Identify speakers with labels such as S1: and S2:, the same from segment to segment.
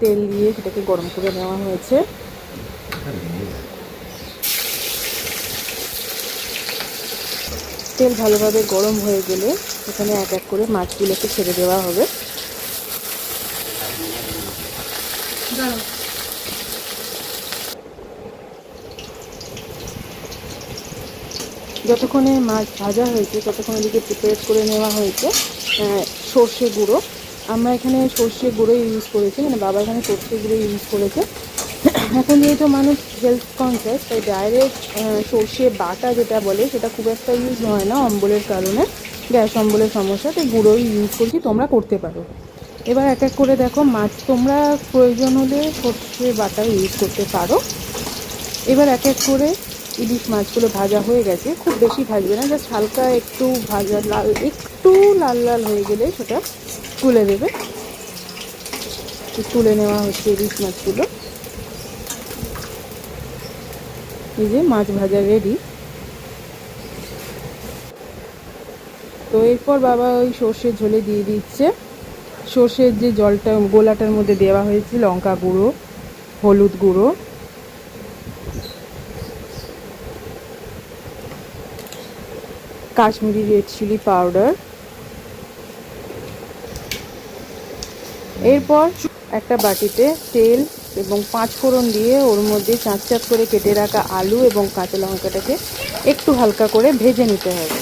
S1: তেল দিয়ে সেটাকে গরম করে নেওয়া হয়েছে। তেল ভালোভাবে গরম হয়ে গেলে এখানে এক এক করে মাছগুলোকে ছেড়ে দেওয়া হবে। যতক্ষণে মাছ ভাজা হয়েছে ততক্ষণ এদিকে প্রিপেয়ার করে নেওয়া হয়েছে সর্ষে গুঁড়ো। আমরা এখানে সর্ষে গুঁড়ো ইউজ করেছি, মানে বাবা এখানে সর্ষে গুঁড়ো ইউজ করেছে। এখন যেহেতু মানুষ হেলথ কনসিয়াস, তাই ডাইরেক্ট সর্ষে বাটা যেটা বলে সেটা খুব একটা ইউজ হয় না অম্বলের কারণে, গ্যাস অম্বলের সমস্যা, তাই গুঁড়োই ইউজ করছি, তোমরা করতে পারো। এবার এক এক করে দেখো, মাছ তোমরা প্রয়োজন হলে সর্ষে বাটা ইউজ করতে পারো। এবার এক এক করে ইলিশ মাছগুলো ভাজা হয়ে গেছে, খুব বেশি ভাজবে না, জাস্ট হালকা একটু ভাজা লাল, একটু লাল লাল হয়ে গেলে সেটা তুলে দেবে। তুলে নেওয়া হচ্ছে ইলিশ মাছগুলো। এই যে মাছ ভাজা রেডি। তো এরপর বাবা ওই সর্ষের ঝোলে দিয়ে দিচ্ছে সর্ষের যে জলটা গোলাটার মধ্যে দেওয়া হয়েছে লঙ্কা গুঁড়ো, হলুদ গুঁড়ো, কাশ্মীরি রেড চিলি পাউডার। এরপর একটা বাটিতে তেল এবং 5 ফোড়ন দিয়ে ওর মধ্যে চাঁচ চাঁচ করে কেটে রাখা আলু এবং কাঁচা লঙ্কাটাকে একটু হালকা করে ভেজে নিতে হবে।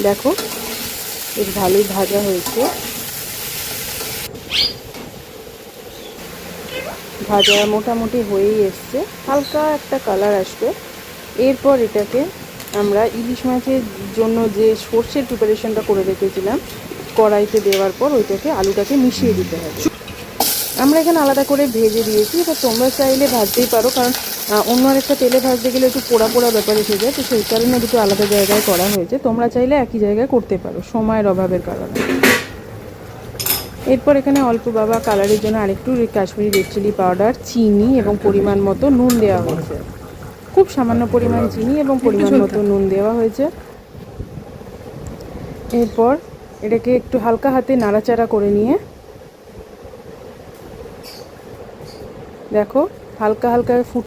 S1: দেখো বেশ ভালোই ভাজা হয়েছে, ভাজা মোটামুটি হয়েই এসছে, হালকা একটা কালার আসবে। এরপর এটাকে আমরা ইলিশ মাছের জন্য যে সর্ষের প্রিপারেশনটা করে রেখেছিলাম কড়াইতে দেওয়ার পর ওইটাকে আলুটাকে মিশিয়ে দিতে হবে। আমরা এখানে আলাদা করে ভেজে দিয়েছি, এবার তোমরা চাইলে ভাজতেই পারো, কারণ অন্য আরেকটা তেলে ভাজতে গেলে একটু পোড়া পোড়া ব্যাপার এসে যায়, তো সেই কারণে দুটো আলাদা জায়গায় করা হয়েছে। তোমরা চাইলে একই জায়গায় করতে পারো সময়ের অভাবের কারণে। এরপর এখানে অল্প বাবা কালারের জন্য আরেকটু কাশ্মীরি রেড চিলি পাউডার, চিনি এবং পরিমাণ মতো নুন দেওয়া হয়েছে। খুব সামান্য পরিমাণ চিনি এবং পরিমাণ মতো নুন দেওয়া হয়েছে। এরপর এটাকে একটু হালকা হাতে নাড়াচাড়া করে নিয়ে দেখো হালকা হালকা